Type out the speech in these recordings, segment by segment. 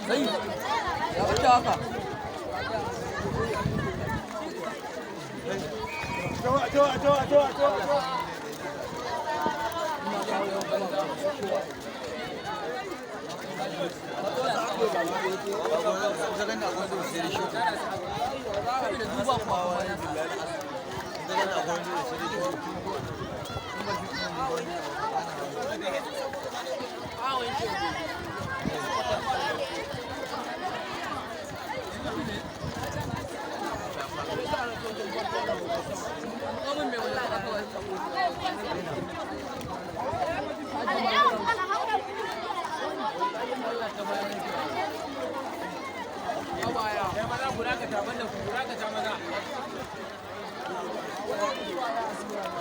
Sai ya wuce haka.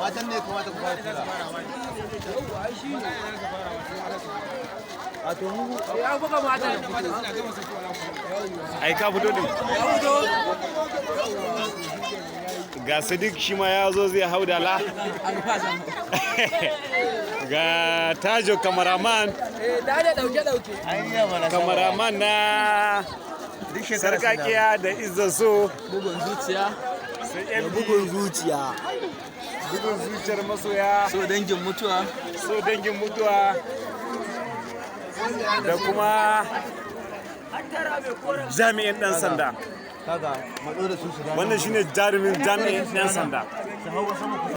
Matan ne kamata ku fara kula. A to mu Ya buga mata. Ai ka fito din. Ya fito. Ga Sadiq shi ma ya zo zai hau dala. Ga Tajo kamaraman. Da dauke. Kamaraman na sarkakiya da izza so. Bugun zuciya. bugun zuciya. Bugun zuciyar masoya. So dangin mutuwa. So dangin mutuwa. Da kuma jami'in ɗan sanda. Kaga, matso da su su Wannan shine jarumin jami'in ɗan sanda.